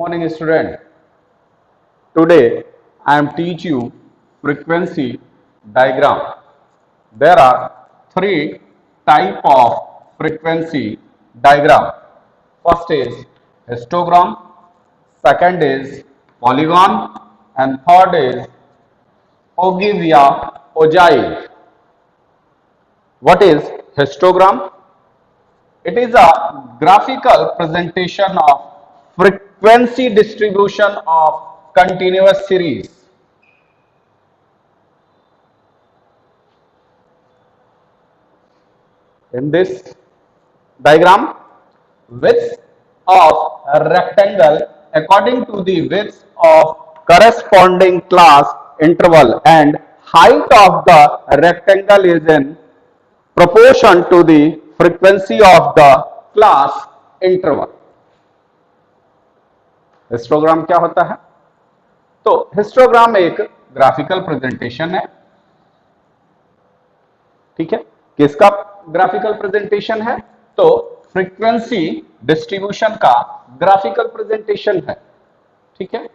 morning student. Today I am teach you frequency diagram. There are three type of frequency diagram. First is histogram, second is polygon, and third is ogive. What is histogram? It is a graphical presentation of frequency distribution of continuous series. In this diagram, width of a rectangle according to the width of corresponding class interval and height of the rectangle is in proportion to the frequency of the class interval. Histogram क्या होता है? तो histogram एक graphical presentation है. ठीक है, किसका graphical presentation है? तो फ्रीक्वेंसी डिस्ट्रीब्यूशन का ग्राफिकल प्रेजेंटेशन है. ठीक है,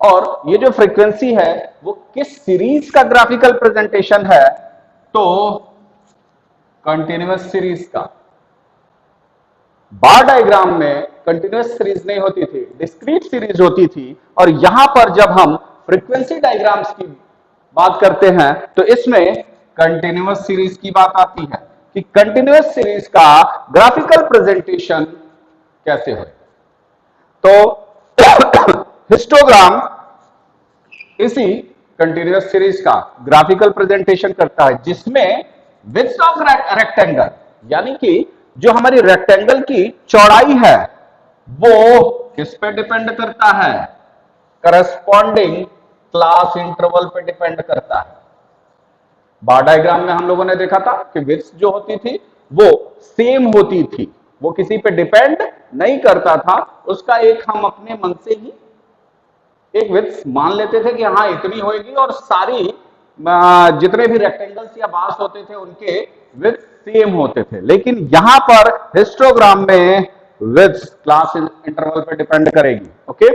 और ये जो फ्रीक्वेंसी है वो किस सीरीज का ग्राफिकल प्रेजेंटेशन है? तो कंटिन्यूअस सीरीज का. बार डायग्राम में कंटिन्यूअस सीरीज नहीं होती थी, डिस्क्रीट सीरीज होती थी. और यहां पर जब हम फ्रीक्वेंसी डायग्राम्स की बात करते हैं तो इसमें कंटिन्यूअस सीरीज की बात आती है कि कंटिन्यूअस सीरीज का ग्राफिकल प्रेजेंटेशन कैसे हो. तो हिस्टोग्राम इसी कंटिन्यूअस सीरीज का ग्राफिकल प्रेजेंटेशन करता है, जिसमें विड्थ ऑफ रेक्टेंगल यानी कि जो हमारी रेक्टेंगल की चौड़ाई है वो किस पे डिपेंड करता है? करस्पॉन्डिंग क्लास इंटरवल पे डिपेंड करता है. बार डायग्राम में हम लोगों ने देखा था कि विड्थ जो होती थी वो सेम होती थी, वो किसी पे डिपेंड नहीं करता था. उसका एक हम अपने मन से ही एक विड्थ मान लेते थे कि हाँ इतनी होगी, और सारी जितने भी रेक्टेंगल्स या बार्स होते थे उनके विड्थ सेम होते थे. लेकिन यहां पर हिस्टोग्राम में विड्थ क्लास इंटरवल पे डिपेंड करेगी. ओके,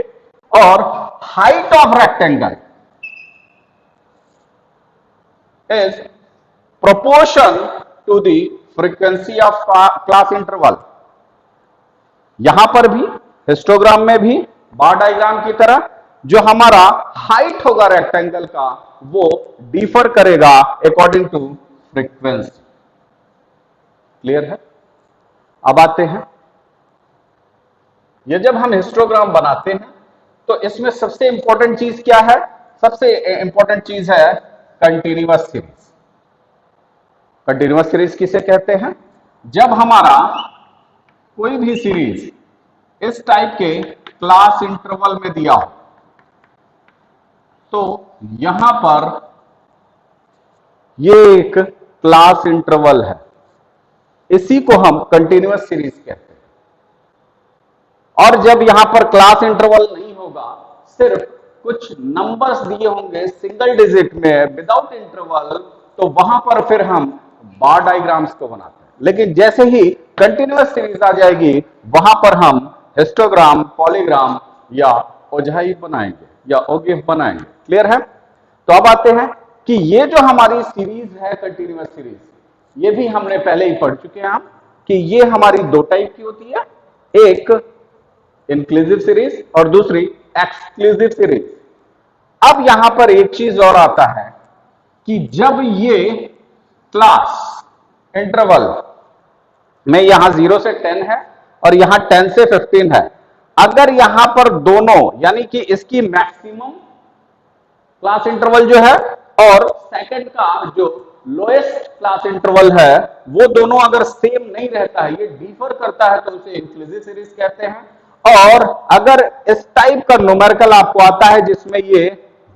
और height of rectangle is proportion to the frequency of class interval. यहां पर भी हिस्टोग्राम में भी बार डायग्राम की तरह जो हमारा हाइट होगा रेक्टेंगल का वो डिफर करेगा अकॉर्डिंग टू फ्रीक्वेंसी. क्लियर है? अब आते हैं, ये जब हम हिस्टोग्राम बनाते हैं तो इसमें सबसे इंपॉर्टेंट चीज क्या है? सबसे इंपॉर्टेंट चीज है कंटिन्यूअस सीरीज. कंटिन्यूअस सीरीज किसे कहते हैं? जब हमारा कोई भी सीरीज इस टाइप के क्लास इंटरवल में दिया हो तो यहां पर ये एक क्लास इंटरवल है, इसी को हम कंटिन्यूअस सीरीज कहते हैं. और जब यहां पर क्लास इंटरवल नहीं होगा, सिर्फ कुछ नंबर्स दिए होंगे सिंगल डिजिट में विदाउट इंटरवल, तो वहां पर फिर हम बार डायग्राम्स को बनाते हैं. लेकिन जैसे ही कंटिन्यूअस सीरीज आ जाएगी वहां पर हम हिस्टोग्राम, पॉलीग्राम या ओजाइव बनाएंगे या ओगिव बनाएंगे. क्लियर है? तो अब आते हैं कि ये जो हमारी सीरीज है कंटिन्यूअस सीरीज, ये भी हमने पहले ही पढ़ चुके हैं हम कि ये हमारी दो टाइप की होती है, एक इंक्लूसिव सीरीज और दूसरी एक्सक्लूसिव सीरीज. अब यहां पर एक चीज और आता है कि जब ये क्लास इंटरवल में यहां 0 से 10 है और यहां 10 से 15 है, अगर यहां पर दोनों यानी कि इसकी मैक्सिमम क्लास इंटरवल जो है और सेकंड का जो लोएस्ट क्लास इंटरवल है वो दोनों अगर सेम नहीं रहता है, ये डिफर करता है, तो उसे इंक्लूसिव सीरीज कहते हैं. और अगर इस टाइप का न्यूमेरिकल आपको आता है जिसमें ये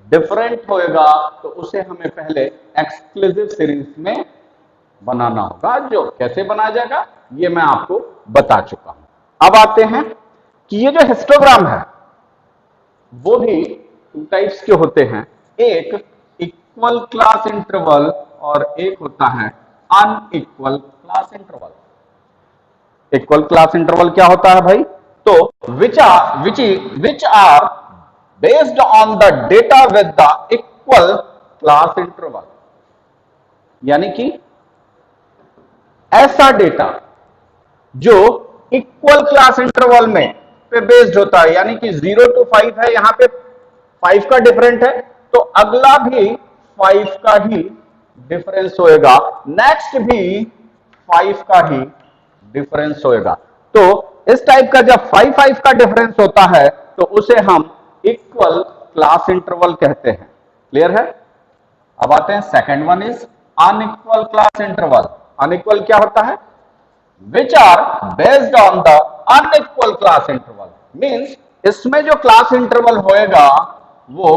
डिफरेंट होएगा तो उसे हमें पहले एक्सक्लूसिव सीरीज में बनाना होगा. जो कैसे बनाया जाएगा ये मैं आपको बता चुका हूं. अब आते हैं कि ये जो हिस्टोग्राम है वो भी टू टाइप्स के होते हैं, एक इक्वल क्लास इंटरवल और एक होता है unequal class interval. Equal class interval क्या होता है भाई? तो which are based on the data with the equal class interval, यानी कि ऐसा डेटा जो इक्वल क्लास इंटरवल में पे बेस्ड होता है, यानी कि 0 to 5 है, यहां पे 5 का डिफरेंट है, तो अगला भी 5 का ही डिफरेंस होएगा, नेक्स्ट भी 5 का ही डिफरेंस होएगा। तो इस टाइप का जब 5 का डिफरेंस होता है तो उसे हम इक्वल क्लास इंटरवल कहते हैं। क्लियर है? अब आते हैं second one is unequal class interval. Unequal क्या होता है? which are based on the unequal class interval, means इसमें जो क्लास इंटरवल होएगा वो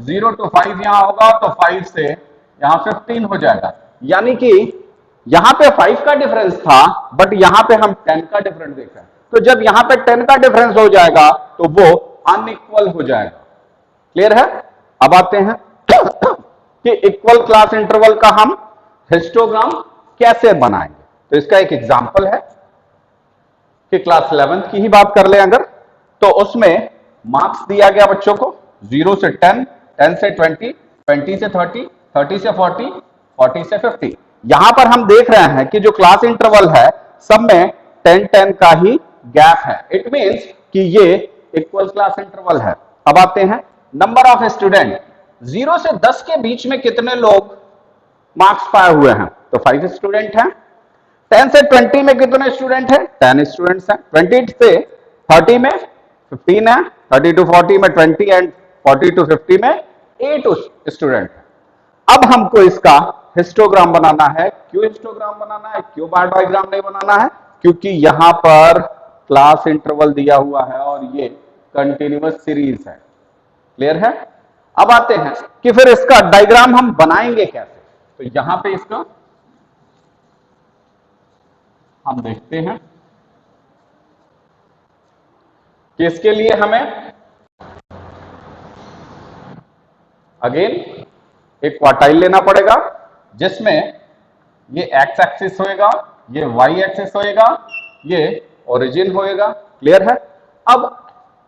0 to 5 यहां होगा, तो 5 से यहां 15 हो जाएगा, यानी कि यहां पे 5 का डिफरेंस था बट यहां पे हम 10 का डिफरेंस देख रहे हैं, तो जब यहां पे 10 का डिफरेंस हो जाएगा तो वो अनइक्वल हो जाएगा। क्लियर है? अब आते हैं कि इक्वल क्लास इंटरवल का हम हिस्टोग्राम कैसे बनाएंगे। तो इसका एक एग्जांपल है कि क्लास 11th की ही बात कर लें अगर, तो उसमें मार्क्स दिया गया बच्चों को 0 से 10, 10 से 20, 20 से 30, 30 से 40, 40 से 50। यहां पर हम देख रहे हैं कि जो क्लास इंटरवल है सब में 10-10 का ही गैप है, इट मींस कि ये इक्वल क्लास इंटरवल है। अब आते हैं नंबर ऑफ स्टूडेंट। 0 से 10 के बीच में कितने लोग मार्क्स पाए हुए हैं? तो 5 स्टूडेंट हैं। 10 से 20 में कितने स्टूडेंट हैं? 10 स्टूडेंट्स हैं। 20 से 30 में 15 है, 30 टू 40 में 20 एंड 40 टू 50 में 8 स्टूडेंट हैं। अब हमको इसका हिस्टोग्राम बनाना है। क्यों हिस्टोग्राम बनाना है, क्यों बार डायग्राम नहीं बनाना है? क्योंकि यहां पर क्लास इंटरवल दिया हुआ है और ये कंटिन्यूअस सीरीज है। क्लियर है? अब आते हैं कि फिर इसका डायग्राम हम बनाएंगे कैसे। तो यहां पे इसका हम देखते हैं कि इसके लिए हमें अगेन एक क्वार्टाइल लेना पड़ेगा, जिसमें ये एक्स एक्सिस होएगा, ये वाई एक्सिस होएगा, ये ओरिजिन होएगा। क्लियर है? अब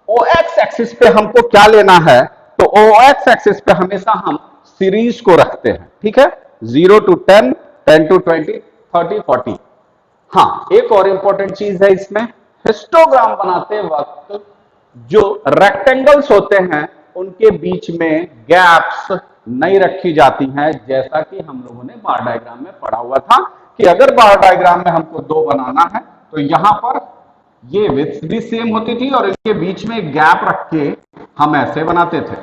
ओ एक्स एक्सिस पे हमको क्या लेना है? तो ओ एक्स एक्सिस पे हमेशा हम सीरीज को रखते हैं। ठीक है? 0 to 10, 10 to 20, 30, 40। हाँ, एक और इंपॉर्टेंट चीज है इसमें, हिस्टोग्राम बनाते वक्त जो रेक्टेंगल्स होते हैं उनके बीच में गैप्स नहीं रखी जाती हैं, जैसा कि हम लोगों ने बार डायग्राम में पढ़ा हुआ था कि अगर बार डायग्राम में हमको दो बनाना है तो यहां पर ये विड्थ भी सेम होती थी और इनके बीच में गैप रख के हम ऐसे बनाते थे।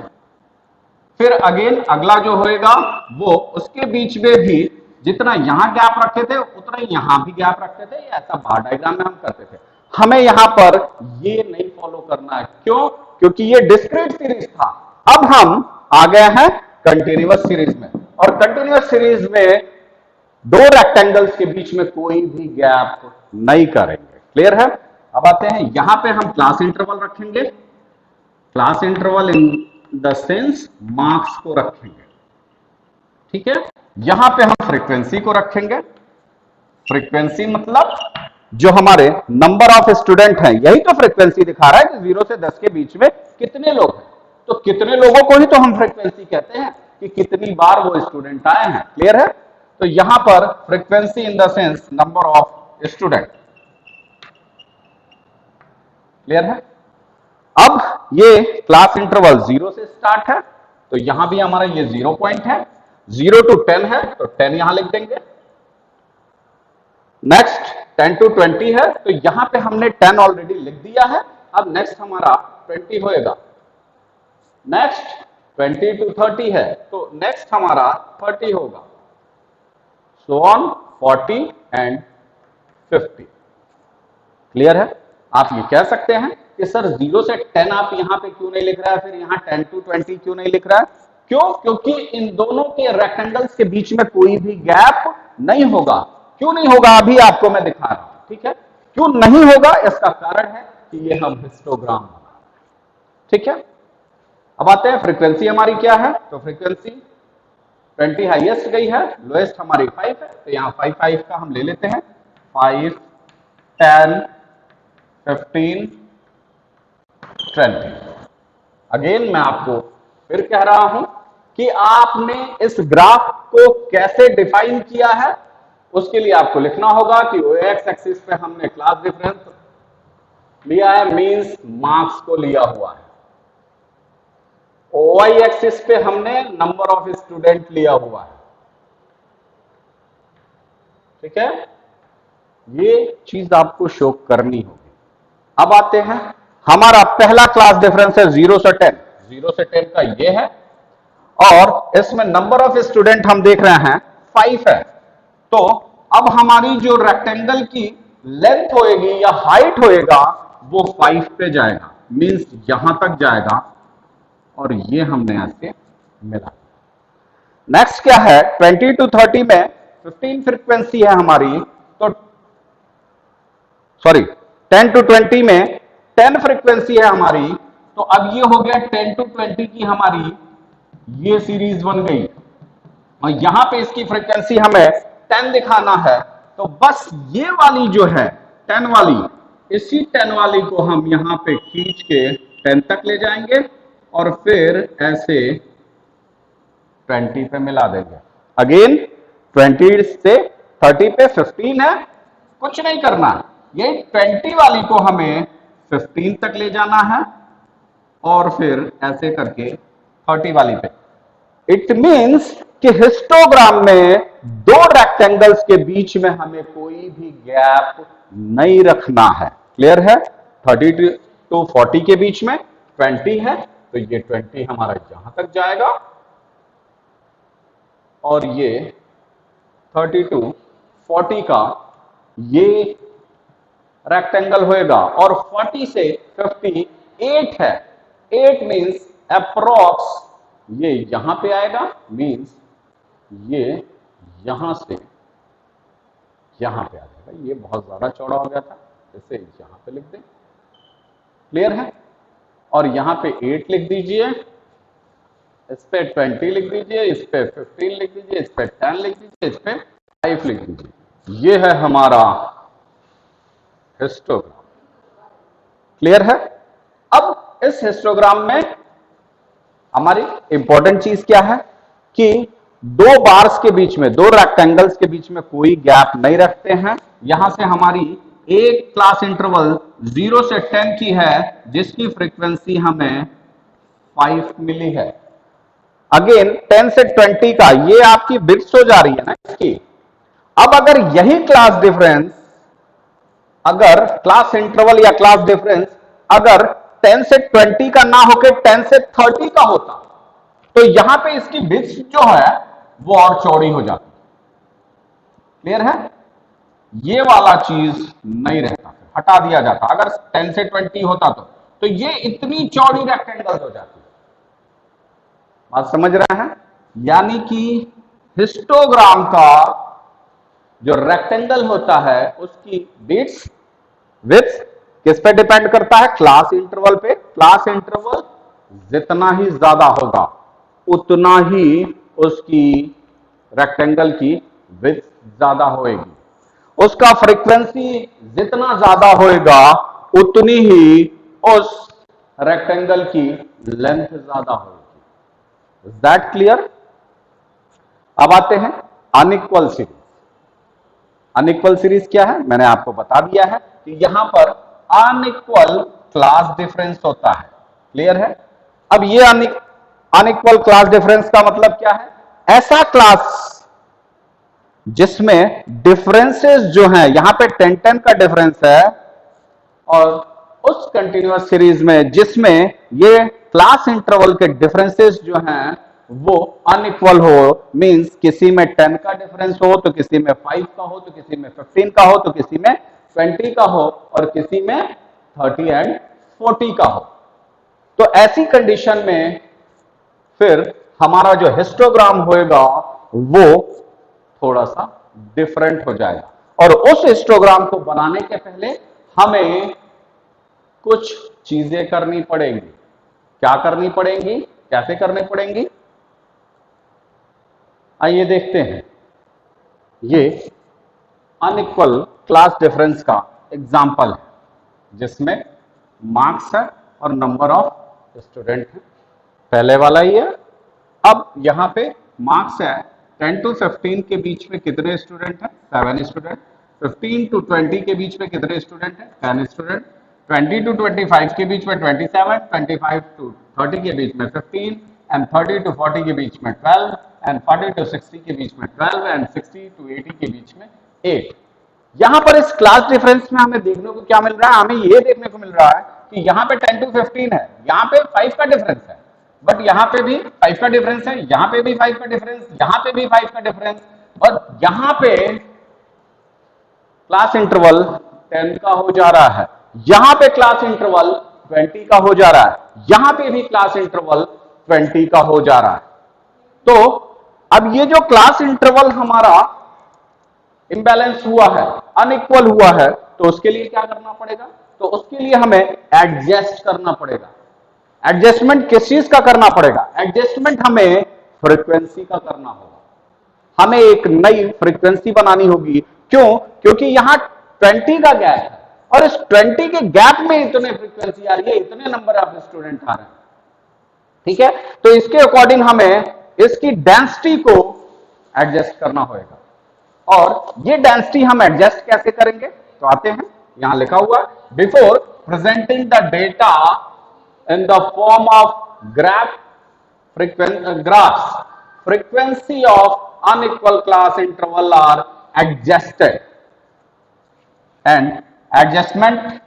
फिर अगेन अगला जो होएगा वो उसके बीच में भी जितना यहां गैप रखे थे उतना ही यहां भी गैप रखते थे, ऐसा बार डायग्राम में हम करते थे। हमें यहां पर ये नहीं फॉलो करना है। क्यों? क्योंकि ये डिस्क्रीट सीरीज था। अब हम आ गए हैं कंटिन्यूअस सीरीज में, और कंटिन्यूअस सीरीज में दो रेक्टेंगल्स के बीच में कोई भी गैप नहीं करेंगे। क्लियर है? अब आते हैं यहां पे हम क्लास इंटरवल रखेंगे। Class interval in the sense marks को रखेंगे। ठीक है? यहां पे हम फ्रीक्वेंसी को रखेंगे। फ्रीक्वेंसी मतलब जो हमारे नंबर ऑफ स्टूडेंट हैं, यही तो फ्रीक्वेंसी दिखा रहा है कि 0 से 10 के बीच में कितने लोग हैं, तो कितने लोगों को ही तो हम फ्रीक्वेंसी कहते हैं कि कितनी बार वो स्टूडेंट आए हैं। क्लियर है? तो यहां पर frequency in the sense number of student. Clear है? अब ये क्लास इंटरवल 0 से स्टार्ट है, तो यहां भी हमारा ये 0 पॉइंट है। 0 to 10 है तो 10 यहां लिख देंगे। नेक्स्ट 10 to 20 है तो यहां पे हमने 10 ऑलरेडी लिख दिया है। अब नेक्स्ट हमारा 20 होएगा। नेक्स्ट 20 to 30 है तो नेक्स्ट हमारा 30 होगा, सो ऑन 40 एंड 50। क्लियर है? आप ये कह सकते हैं कि सर 0 से 10 आप यहां पे क्यों नहीं लिख रहा है, फिर यहां 10 to 20 क्यों नहीं लिख रहा है? क्यों? क्योंकि इन दोनों के रेक्टेंगल्स के बीच में कोई भी गैप नहीं होगा। क्यों नहीं होगा अभी आपको मैं दिखा रहा हूं। ठीक है? क्यों नहीं होगा इसका कारण है कि ये हम हिस्टोग्राम बना रहे हैं। ठीक है? अब आते हैं फ्रीक्वेंसी हमारी क्या है। तो फ्रीक्वेंसी 20 हाईएस्ट गई है, लोएस्ट हमारी 5 है, तो यहां 5 का हम ले लेते हैं। 5, 10, 15, 20। अगेन मैं आपको फिर कह रहा हूं कि आपने इस ग्राफ को कैसे डिफाइन किया है, उसके लिए आपको लिखना होगा कि ओ एक्स एक्सिस पे हमने क्लास डिफरेंस लिया है, मींस मार्क्स को लिया हुआ है। ओ वाई एक्सिस पे हमने नंबर ऑफ स्टूडेंट लिया हुआ है। ठीक है, ये चीज आपको शो करनी होगी। अब आते हैं, हमारा पहला क्लास डिफरेंस है 0 से 10। 0 से 10 का ये है, और इसमें नंबर ऑफ स्टूडेंट हम देख रहे हैं 5 है। तो अब हमारी जो रेक्टेंगल की लेंथ होएगी या हाइट होएगा वो 5 पे जाएगा, मींस यहां तक जाएगा, और ये हमने ऐसे मिला। नेक्स्ट क्या है, 20 to 30 में 15 फ्रीक्वेंसी है हमारी, तो सॉरी 10 to 20 में 10 फ्रीक्वेंसी है हमारी। तो अब ये हो गया 10 to 20 की हमारी ये सीरीज बन गई, और यहां पे इसकी फ्रीक्वेंसी हमें 10 दिखाना है। तो बस ये वाली जो है 10 वाली, इसी 10 वाली को हम यहां पे खींच के 10 तक ले जाएंगे, और फिर ऐसे 20 पे मिला देंगे। अगेन 20 से 30 पे 15 है, कुछ नहीं करना, ये 20 वाली को हमें 15 तक ले जाना है, और फिर ऐसे करके 30 वाली पे। इट मींस कि हिस्टोग्राम में दो रेक्टेंगल्स के बीच में हमें कोई भी गैप नहीं रखना है। क्लियर है? 30 to 40 के बीच में 20 है, तो ये 20 हमारा यहां तक जाएगा, और ये 30 to 40 का ये रेक्टेंगल होएगा, और 40 से 50 8 है। 8 मींस अप्रोक्स ये यहां पे आएगा, मींस ये यहां से यहां पे आ जाएगा। ये बहुत ज्यादा चौड़ा हो गया था, इसे यहां पे लिख दें। क्लियर है? और यहां पे 8 लिख दीजिए, इस पे 20 लिख दीजिए, इस पे 15 लिख दीजिए, इस पे 10 लिख दीजिए, इस पे 5 लिख दीजिए। ये है हमारा हिस्टोग्राम। क्लियर है? अब इस हिस्टोग्राम में हमारी इंपॉर्टेंट चीज क्या है कि दो बार्स के बीच में, दो रेक्टेंगल्स के बीच में कोई गैप नहीं रखते हैं। यहां से हमारी एक क्लास इंटरवल 0 से 10 की है, जिसकी फ्रीक्वेंसी हमें 5 मिली है। अगेन 10 से 20 का ये आपकी बिट्स हो जा रही है ना इसकी। अब अगर यही क्लास डिफरेंस, अगर क्लास इंटरवल या क्लास डिफरेंस अगर 10 से 20 का ना होकर 10 से 30 का होता, तो यहां पे इसकी बिट्स जो है वो और चौड़ी हो जाती। क्लियर है? ये वाला चीज नहीं रहता, हटा दिया जाता। अगर 10 से 20 होता तो ये इतनी चौड़ी रेक्टेंगल हो जाती। बात समझ रहे हैं? यानी कि हिस्टोग्राम का जो रेक्टेंगल होता है उसकी बिट्स विड्थ किस पे डिपेंड करता है? क्लास इंटरवल पे। क्लास इंटरवल जितना ही ज्यादा होगा उतना ही उसकी रेक्टेंगल की विड्थ ज्यादा होएगी, उसका फ्रीक्वेंसी जितना ज्यादा होएगा उतनी ही उस रेक्टेंगल की लेंथ ज्यादा होगी। Is that clear? अब आते हैं अनइक्वल सीरीज। अनइक्वल सीरीज क्या है? मैंने आपको बता दिया है कि यहां पर अनइक्वल क्लास डिफरेंस होता है। क्लियर है? अब ये अनइक्वल क्लास डिफरेंस का मतलब क्या है? ऐसा क्लास जिसमें डिफरेंसेस जो हैं, यहां पे 10-10 का डिफरेंस है, और उस कंटिन्यूअस सीरीज में जिसमें ये क्लास इंटरवल के डिफरेंसेस जो हैं वो अनइक्वल हो, मींस किसी में 10 का डिफरेंस हो, तो किसी में 5 का हो, तो किसी में 15 का हो, तो किसी में 20 का हो, और किसी में 30 एंड 40 का हो। तो ऐसी कंडीशन में फिर हमारा जो हिस्टोग्राम होएगा वो थोड़ा सा डिफरेंट हो जाएगा, और उस हिस्टोग्राम को बनाने के पहले हमें कुछ चीजें करनी पड़ेंगी। क्या करनी पड़ेंगी? कैसे करनी पड़ेंगी? आइए देखते हैं। ये अनइक्वल क्लास डिफरेंस का एग्जाम्पल है जिसमें मार्क्स है और नंबर ऑफ स्टूडेंट है, पहले वाला ही है। अब यहाँ पे मार्क्स है 10 to 15 के बीच में कितने स्टूडेंट हैं, 7 स्टूडेंट। 15 to 20 के बीच में कितने स्टूडेंट हैं, 10 स्टूडेंट। 20 to 25 के बीच में 27, 25 to 30 के बीच में 15, एंड 30 to 40 के बीच में 12, एंड 40 to 60 के बीच में 12, एंड 60 to 80 के बीच में 8। यहां पर इस क्लास डिफरेंस में हमें देखने को क्या मिल रहा है, हमें ये देखने को मिल रहा है कि यहाँ पे 10 to 15 है, यहाँ पे 5 का डिफरेंस है, बट यहाँ पे भी 5 का डिफरेंस है, यहाँ पे भी 5 का डिफरेंस, यहाँ पे भी 5 का डिफरेंस, और यहाँ पे क्लास इंटरवल 10 का हो जा रहा है, यहाँ पे क्लास इंटरवल 20 का हो जा रहा है, यहाँ पे भी क्लास इंटरवल 20 का हो जा रहा है। तो अब ये जो क्लास इंटरवल हमारा इम्बैलेंस हुआ है, अनइक्वल हुआ है, तो उसके लिए क्या करना पड़ेगा, तो उसके लिए हमें एडजस्ट करना पड़ेगा। एडजस्टमेंट किस चीज का करना पड़ेगा, एडजस्टमेंट हमें फ्रीक्वेंसी का करना होगा। हमें एक नई फ्रीक्वेंसी बनानी होगी, क्यों, क्योंकि यहां 20 का गैप है, और इस 20 के गैप में इतने फ्रीक्वेंसी आ रही है, इतने नंबर ऑफ स्टूडेंट आ रहे हैं, ठीक है। तो इसके अकॉर्डिंग हमें इसकी डेंसिटी को एडजस्ट करना होगा। और ये डेंसिटी हम एडजस्ट कैसे करेंगे, तो आते हैं, यहां लिखा हुआ before presenting the data in the form of graphs, frequency of unequal class interval are adjusted, and adjustment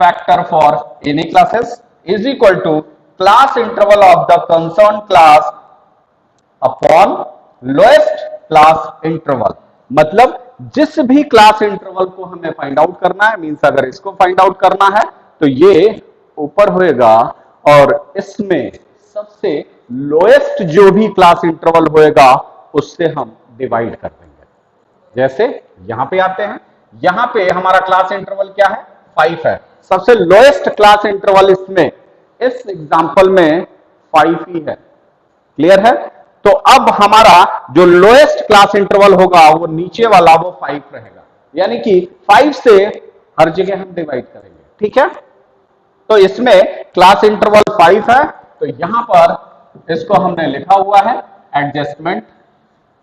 factor for any classes is equal to class interval of the concerned class upon lowest class interval. मतलब जिस भी class interval को हमें find out करना है, means अगर इसको find out करना है तो ये ऊपर होएगा, और इसमें सबसे लोएस्ट जो भी क्लास इंटरवल होएगा उससे हम डिवाइड कर देंगे। जैसे यहां पे आते हैं, यहां पे हमारा क्लास इंटरवल क्या है, 5 है, सबसे लोएस्ट क्लास इंटरवल इसमें, इस एग्जांपल में 5 ही है, क्लियर है। तो अब हमारा जो लोएस्ट क्लास इंटरवल होगा वो नीचे वाला वो 5 रहेगा, यानी कि 5 से हर जगह हम डिवाइड करेंगे, ठीक है। तो इसमें क्लास इंटरवल 5 है, तो यहां पर इसको हमने लिखा हुआ है एडजस्टमेंट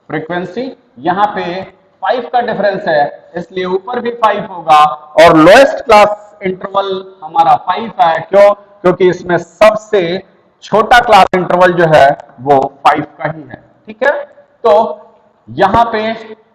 फ्रीक्वेंसी, यहां पे 5 का डिफरेंस है, इसलिए ऊपर भी 5 होगा, और लोएस्ट क्लास इंटरवल हमारा 5 है, क्यों, क्योंकि इसमें सबसे छोटा क्लास इंटरवल जो है वो 5 का ही है, ठीक है। तो यहां पे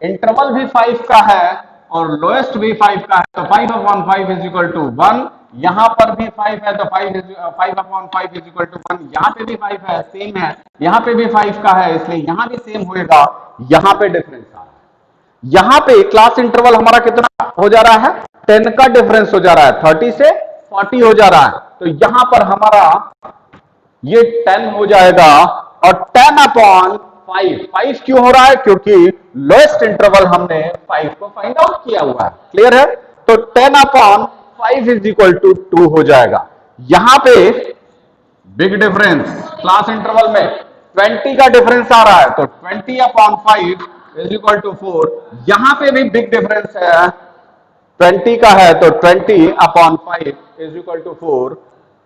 इंटरवल भी 5 का है और लोएस्ट भी 5 का है, तो 5 अपॉन 5 इज इक्वल टू 1, यहां पर भी 5 है, तो 5 अपॉन 5 इज इक्वल टू 1, यहां पे भी 5 है, सेम है, यहां पे भी 5 का है, इसलिए यहां भी सेम होएगा, यहां पे डिफरेंस आ रहा है। यहां पे क्लास इंटरवल हमारा कितना हो जा रहा है, 10 का डिफरेंस हो जा रहा है, 30 से 40 हो जा रहा है, तो यहां पर हमारा ये 10 हो जाएगा, और 10 अपॉन 5 क्यों हो रहा है, क्योंकि लोएस्ट इंटरवल हमने 5 को फाइंड आउट किया हुआ है, क्लियर है। तो 10 अपॉन 5 इज इक्वल टू 2 हो जाएगा। यहां पे बिग डिफरेंस क्लास इंटरवल में 20 का डिफरेंस आ रहा है, तो 20 अपॉन 5 इज इक्वल टू 4, यहां पे भी बिग डिफरेंस है, 20 का है, तो 20 अपॉन 5 इज इक्वल टू 4।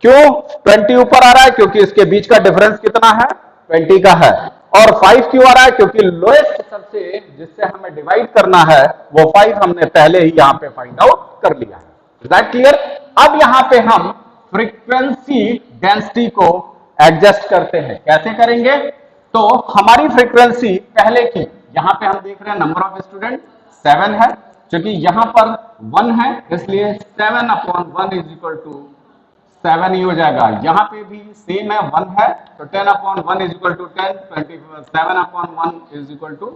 क्यों 20 ऊपर आ रहा है, क्योंकि इसके बीच का डिफरेंस कितना है, 20 का है, और 5 क्यों आ रहा है, क्योंकि लोएस्ट सबसे जिससे हमें डिवाइड करना है वो 5 हमने पहले ही यहां पे फाइंड आउट कर लिया है। Is that clear. अब यहां पे हम फ्रीक्वेंसी डेंसिटी को एडजस्ट करते हैं, कैसे करेंगे, तो हमारी फ्रीक्वेंसी पहले की, यहां पे हम देख रहे हैं नंबर ऑफ स्टूडेंट 7 है, क्योंकि यहां पर 1 है, इसलिए 7 अपॉन 1 इज इक्वल टू 7 ही हो जाएगा। यहां पे भी सेम है, 1 है, तो 10 upon 1 is equal to 10, 27 upon 1 is equal to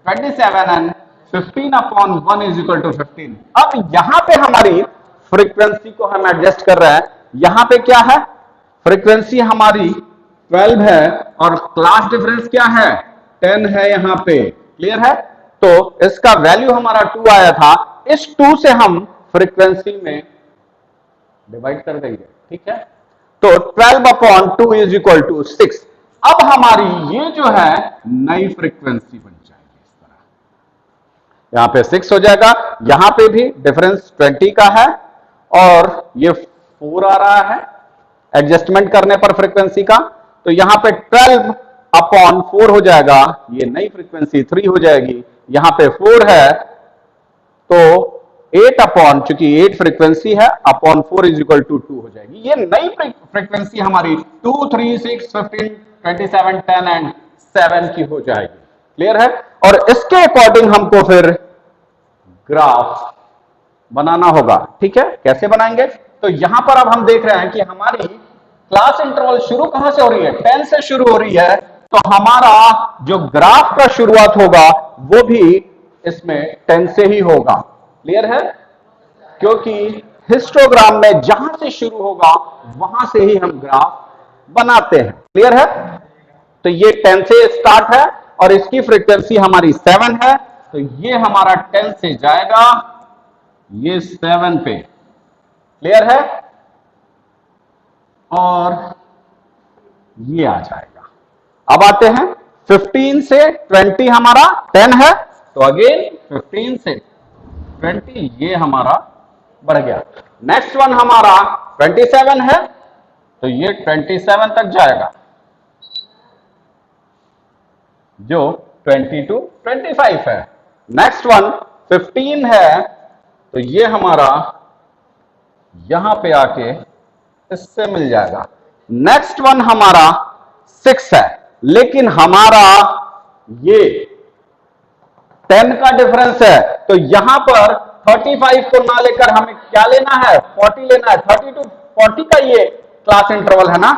27, and 15 upon 1 is equal to 15। अब यहां पे हमारी फ्रीक्वेंसी को हम एडजस्ट कर रहे हैं, यहां पे क्या है, फ्रीक्वेंसी हमारी 12 है, और क्लास डिफरेंस क्या है, 10 है यहां पे, क्लियर है। तो इसका वैल्यू हमारा 2 आया था, इस 2 से हम फ्रीक्वेंसी में डिवाइड कर देंगे, ठीक है। तो 12 अपॉन 2 इज इक्वल टू 6। अब हमारी ये जो है नई फ्रीक्वेंसी बन जाएगी इस तरह, यहां पे 6 हो जाएगा, यहां पे भी डिफरेंस 20 का है, और ये 4 आ रहा है, एडजस्टमेंट करने पर फ्रीक्वेंसी का, तो यहां पे 12/4 हो जाएगा, ये नई फ्रीक्वेंसी 3 हो जाएगी, यहां पे 4 है तो 8 चूंकि 8 फ्रीक्वेंसी है अपॉन 4 इज इक्वल टू 2 हो जाएगी। ये नई फ्रीक्वेंसी हमारी 2, 3, 6, 15, 27, 10 एंड 7 की हो जाएगी। क्लियर है? और इसके अकॉर्डिंग हमको फिर ग्राफ बनाना होगा। ठीक है, कैसे बनाएंगे? तो यहां पर अब हम देख रहे हैं कि हमारी क्लास इंटरवल शुरू कहां से हो रही है? 10 से शुरू हो रही है, तो हमारा जो ग्राफ का शुरुआत होगा वो भी इसमें 10 से ही होगा। क्लियर है? क्योंकि हिस्टोग्राम में जहां से शुरू होगा वहां से ही हम ग्राफ बनाते हैं। क्लियर है? तो ये 10 से स्टार्ट है और इसकी फ्रीक्वेंसी हमारी 7 है, तो ये हमारा 10 से जाएगा ये 7 पे। क्लियर है? और ये आ जाएगा। अब आते हैं 15 से 20 हमारा 10 है, तो अगेन 15 से 20 ये हमारा बढ़ गया। नेक्स्ट वन हमारा 27 है, तो ये 27 तक जाएगा, जो 20 to 25 है। नेक्स्ट वन 15 है, तो ये हमारा यहां पे आके इससे मिल जाएगा। नेक्स्ट वन हमारा 6 है, लेकिन हमारा ये 10 का डिफरेंस है, तो यहां पर 35 को ना लेकर हमें क्या लेना है? 40 लेना है। 30 to 40 का ये क्लास इंटरवल है ना,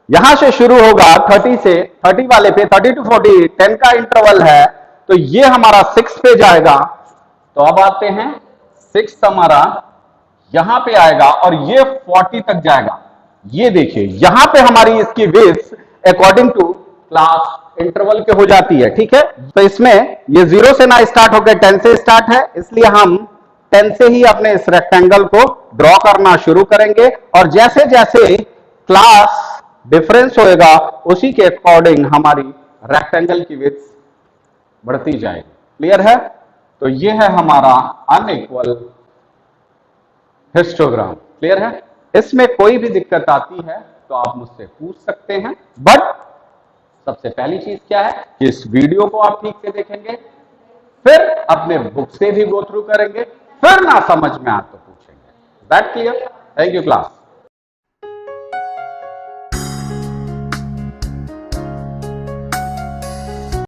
यहां से शुरू होगा 30 से 30 वाले पे 30 to 40 10 का इंटरवल है, तो ये हमारा 6 पे जाएगा। तो अब आते हैं 6 हमारा यहां पे आएगा और ये 40 तक जाएगा। ये देखिए यहां पे हमारी इसकी waves according to class interval के हो जाती है। ठीक है, तो इसमें ये 0 से ना स्टार्ट होकर 10 से स्टार्ट है, इसलिए हम 10 से ही अपने इस रेक्टेंगल को ड्रॉ करना शुरू करेंगे और जैसे जैसे क्लास डिफरेंस होएगा उसी के अकॉर्डिंग हमारी रेक्टेंगल की विड्थ बढ़ती जाएगी। क्लियर है? तो ये है हमारा अनइक्वल हिस्टोग्राम। क्लियर है? इसमें कोई भी दिक्कत आती है तो आप मुझसे पूछ सकते हैं, बट सबसे पहली चीज क्या है कि इस वीडियो को आप ठीक से देखेंगे, फिर अपने बुक से भी गो थ्रू करेंगे, फिर ना समझ में आ तो पूछेंगे। That clear? Thank you class.